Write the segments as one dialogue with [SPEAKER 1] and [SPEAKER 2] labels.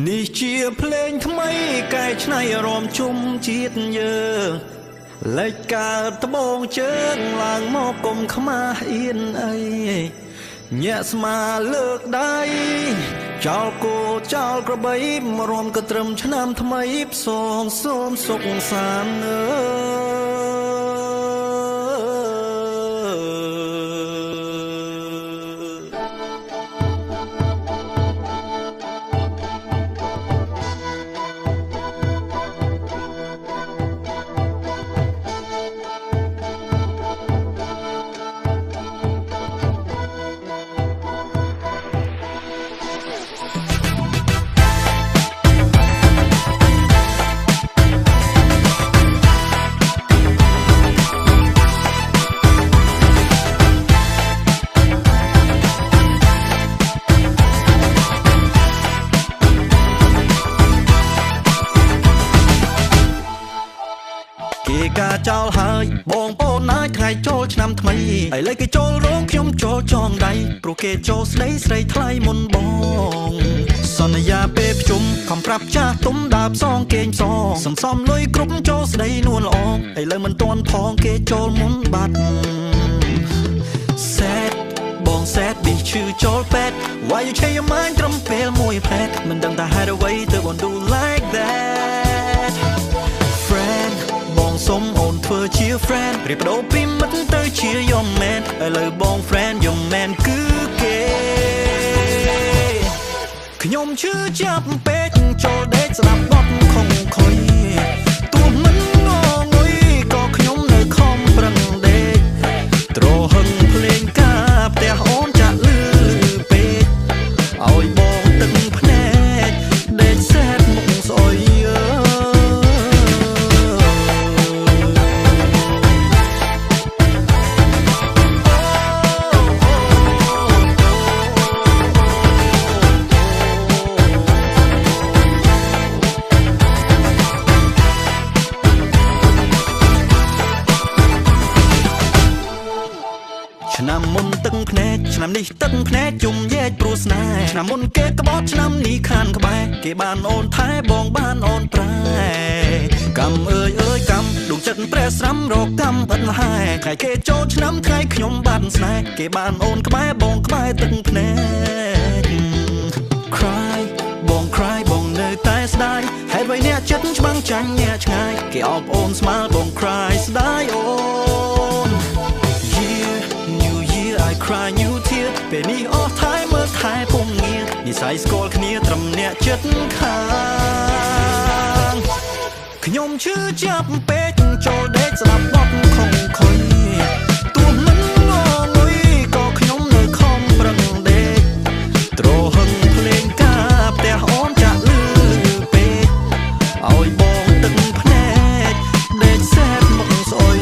[SPEAKER 1] នេះជាភ្លេងថ្មីកែច្នៃអារម្មណ៍ជុំជាតិយើងលេចកើតត្បូងជើងឡើងមកកុំខ្មាស់អៀនអីញាក់ស្មាលើកដៃចោលគោចោលក្របីមករំក៏ត្រឹមឆ្នាំថ្មីផ្សងសូមសុខសាន្តអើគេកាចោលហើយបងប្អូនណាយថ្ងៃចូលឆ្នាំថ្មីឥឡូវគេចូលរោងខ្ញុំចូលចងដៃព្រោះគេចូលស្ដីស្រីថ្លៃមុនបងសន្យាពេលភ្ជុំខំប្រាប់ចាស់ទុំដើរផ្សងគេងផ្សងសន្សំលុយគ្រប់ចូលស្ដីនួនល្អឥឡូវមិនទាន់ផងគេចូលមុនបាត់សេតបងសេតប៊ីឈឺចូលពេទ្យ Why you change your mind ត្រឹមពេលមួយផែតមិនដឹងថាហេតុអ្វីទើបបង do like that friendសុំអូនធ្វើជា friend រៀបដូរពីមិត្តទៅជាយមមែនឥឡូវបង friend យមមែនគឺគេខ្ញុំឈឺចាប់ពេកចូលដេកស្ដាប់បទខំខុយទោះមិនងងុយក៏ខ្ញុំនៅខំប្រឹងដេកត្រហឹងភ្លេងការផ្ទះអូនចាក់លឺពេកឲ្យបងទឹកភ្នែកដេកសែតមុខស្អុយឆ្នាំមុនទឹកភ្នែកឆ្នាំនេះទឹកភ្នែកជុំញែកព្រោះស្នេហ៍ឆ្នាំមុនគេក្បត់ឆ្នាំនេះខានក្បែរគេបានអូនថែបងបានអូនប្រែកម្មអើយកម្មដួងចិត្តប្រែស្រាំរកកម្មឥតលហែថ្ងៃគេចូលឆ្នាំថ្ងៃខ្ញុំបានស្នេហ៍គេបានអូនក្បែរបងក្បែរទឹកភ្នែក cry បង cry បងនៅតែស្ដាយហេតុអ្វីអ្នកចិត្តច្បាំងចាញ់អ្នកឆ្ងាយគេអបអូនស្មាល់បង cry ស្ដាយអូនcry new tear ពេលនេះអស់ថែមើលថែពុំងារនិស័យស្គាល់គ្នាត្រឹមអ្នកចិត្តខាងខ្ញុំឈឺចាប់ពេកចូលដេកស្ដាប់បទខំខុយទោះមិនងងុយក៏ខ្ញុំនៅខំប្រឹងដេកត្រហឹងភ្លេងការផ្ទះអូនចាក់លឺពេកឲ្យបងទឹកភ្នែកដេកសែតមុខស្អុយ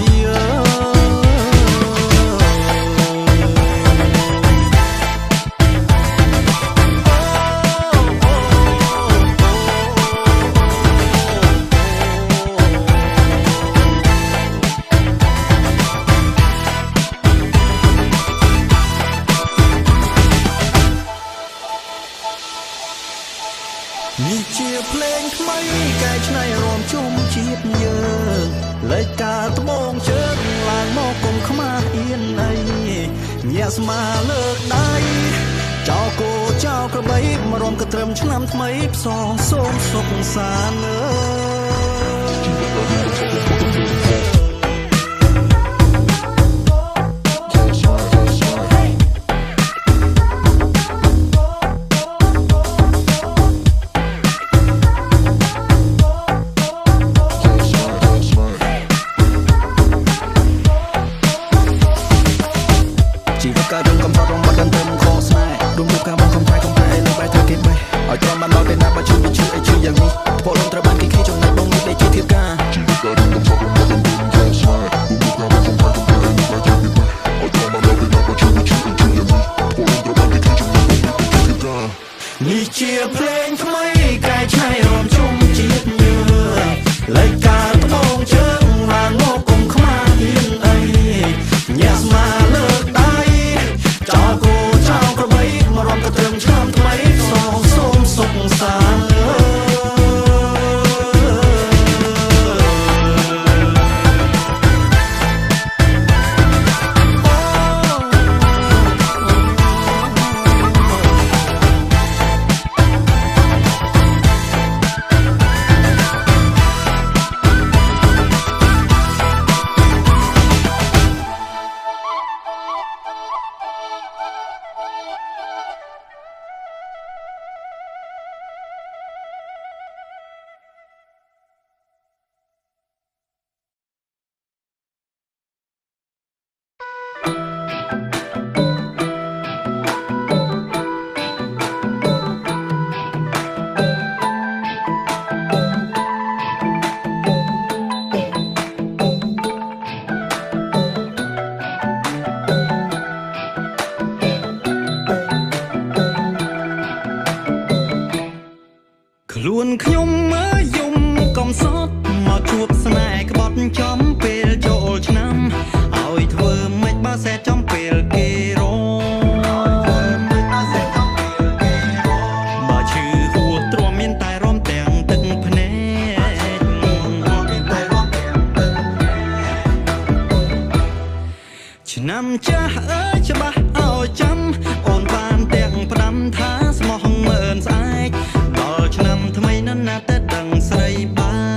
[SPEAKER 1] នេះជាភ្លេងថ្មីកែច្នៃអារម្មណ៍ជុំជាតិយើងលេចការត្បូងជើងឡើងមកកុំខ្មាស់អៀនអីញាក់ស្មាលើកដៃចោលគោចោលក្របីមករំក៏ត្រឹមឆ្នាំថ្មីផ្សងសូមសុខសាន្តអើការរំកំផត់រំបាត់ដល់ទៅខុសស្នេហ៍ដួងរូបការបងកំប្រៃលើបែរទៅគេបែរឲ្យទ្រាំបានដល់ពេលណាបើជឿវាជឿអីជឿយ៉ាងនេះពលរំត្រូវបានគេខីចំណែកបងនេះដែលជាធៀបការជីវិតការរំកំផត់រំបាត់ដល់ទៅខុសស្នេហ៍ដួងរូបការបងកំប្រៃលើបែរទៅគេបែរឲ្យទ្រាំបានដល់ពេលណាបើជឿវាជឿអីជឿយ៉ាងនេះពលរំត្រូវបានគេខីចំណែកបងនេះដែលជាធៀបការនេះជាភ្លេងថ្មីកែច្នៃអារម្មណ៍ជុំជាតិយើងលេចការត្បូងជើងឡើងមកកុំខ្មាស់អៀនអីញាក់ស្មាលើកដៃចោលគោចោលក្របីមករំក៏ត្រឹមឆ្នាំថ្មីសូមសុខសាន្ត ខ្លួនខ្ញុំមើលយំកំសត់មកជួបស្នេហ៍ក្បត់ចំពេលចូលឆ្នាំឲ្យធ្វើមិនបើសែចំពេលគេរងបើឈឺហួរទ្រាំមានតែរំទាំងទឹកភ្នែកឆ្នាំចាស់អើយច្បាស់ឲ្យចាំអូនបានទាំងផ្ដាំថាស្មោះមើលស្អែកដល់ឆ្នាំថ្មីนั้นណាតែដឹងស្រីបាន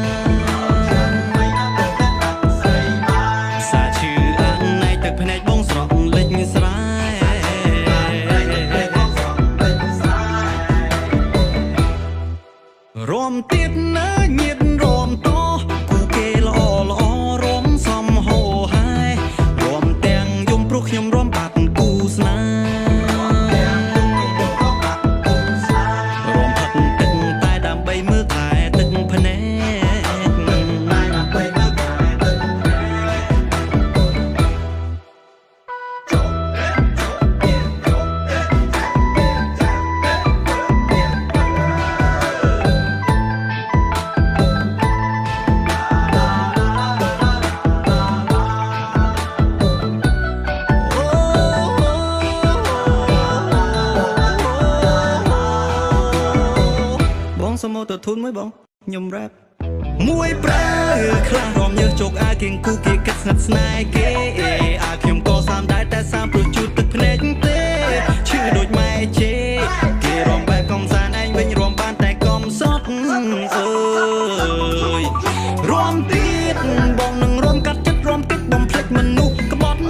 [SPEAKER 1] សាឈឺអើណៃទឹកភ្នែកបងស្រក់លេចស្រែរំទៀតណាញាតរំតគូគេល្អល្អរំសំហោហើយរំទាំងយំព្រោះខ្ញុំរំបាត់គូស្នេហ៍សមទៅធូនមួយបងខ្ញុំរ៉ាប់មួយប្រើខ្លះរំញើសជោគអាគៀងគូគេគិតស្និទ្ធស្នេហ៍គេអាខ្ញុំក៏សាមដែរតែសាមព្រោះជូតទឹកភ្នែកទេឈឺដូចម៉ែជេគេរំបែបកំសាន្តឯងវិញរំបានតែកំសត់អើយរំទៀតបងនឹងរំកាត់ចិត្តរំគិតបំភ្លេចមនុស្សក្បត់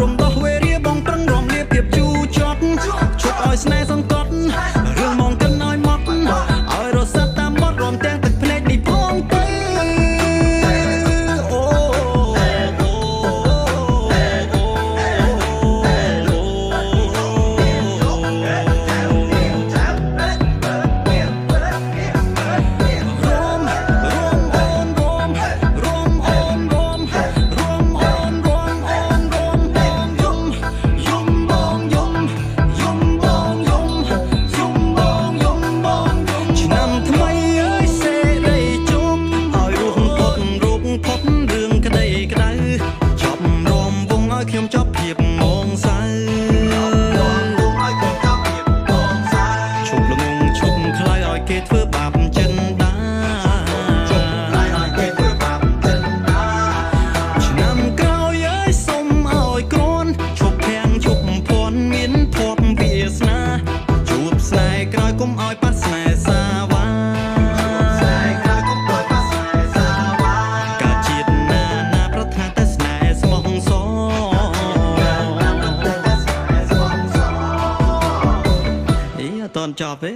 [SPEAKER 1] រំដោះវេរាបងប្រឹងរំលាភាពជូរចត់ឈប់ឲ្យស្នេហ៍សង្កត់រឿងមកកិនឲ្យមកឲ្យរសាត់តាមមាត់រំទាំងទឹកភ្នែកនេះផងទៅអូចប់ទេ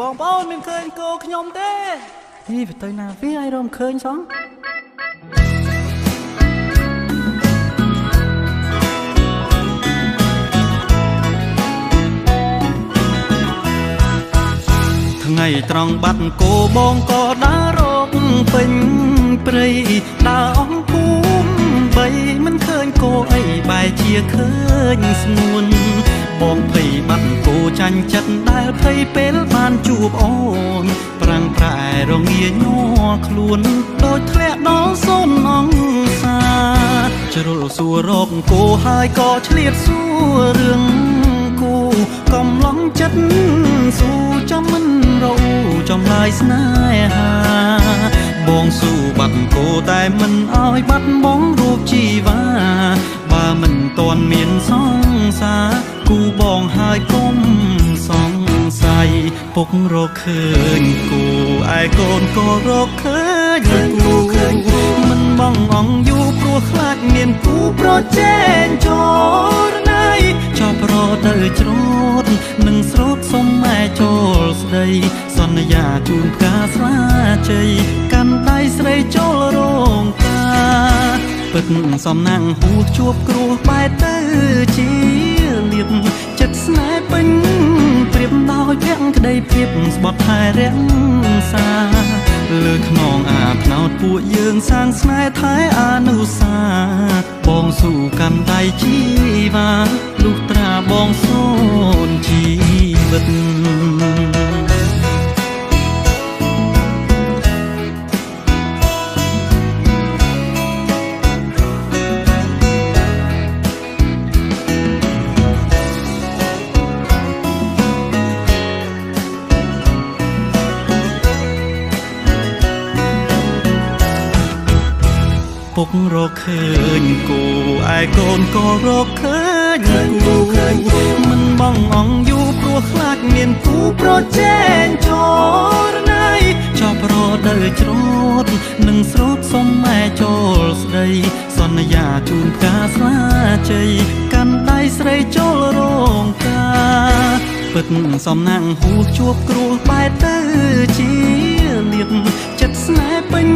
[SPEAKER 2] បងប្អូនមានឃើញគោខ្ញុំទេហីទៅទៅណាវាឲ្យរំឃើញសោះថ្ងៃត្រង់បាត់គោបងក៏ដើររកពេញព្រៃដើរអស់ភូមិបីមិនឃើញគោអីបែរជាឃើញស្ងួនបងភ័យបាត់គោចាញ់ចិត្តដែលភ័យពេលបានជួបអូនប្រាំងប្រែរងាញ័រខ្លួនដូចធ្លាក់ដល់សូនអង្សាជ្រុលសួររកគោហើយក៏ឆ្លៀតសួររឿងគូកំឡងចិត្តស៊ូចាំមិនរអ៊ូចំឡាយស្នេហាបងស៊ូបាត់គោតែមិនឲ្យបាត់បង់រូបជីវ៉ាបើមិនទាន់មានសង្សារគូបងហើយកុំសង្ស័យពុករកឃើញគូឯកូនក៏រកឃើញគូមិនបងអងយូរព្រោះខ្លាចមានគូប្រជែងចរណៃចប់រត់ទៅច្រូតនឹងស្រោតសុំម៉ែចូលស្ដីសន្យាជូនផ្កាស្វាជ័យកាន់ដៃស្រីចូលរោងការពិតសំណាងហួសជួបគ្រោះបែរទៅជាលៀបចិត្តស្នេហ៍ពេញព្រៀបដោយភក្តីភាពស្បត់ថែរក្សាលើខ្នងអាថ្នោតពួកយើងសាងស្នេហ៍ថែអនុសាបងស៊ូកាន់ដៃជីវ៉ាលុះត្រាបងសូនជីវិតពុករកឃើញគូឯកូនក៏រកឃើញគូមិនបងអងយូរព្រោះខ្លាចមានគូប្រជែងចរណៃចប់រត់ទៅច្រូតនឹងស្រោតសុំម៉ែចូលស្ដីសន្យាជូនផ្កាស្វាជ័យកាន់ដៃស្រីចូលរោងការពិតសំណាងហួសជួបគ្រោះបែរទៅជាលៀបចិត្តស្នេហ៍ពេញ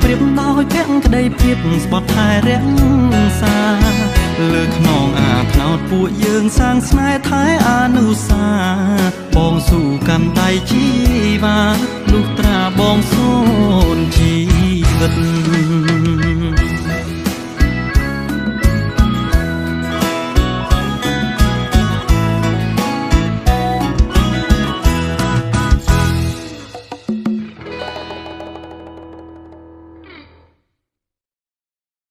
[SPEAKER 2] ព្រៀបដោយភក្តីភាពស្បត់ថែរក្សាលើខ្នងអាថ្នោតពួកយើងសាងស្នេហ៍ថែអនុសាបងស៊ូកាន់ដៃជីវ៉ាលុះត្រាបង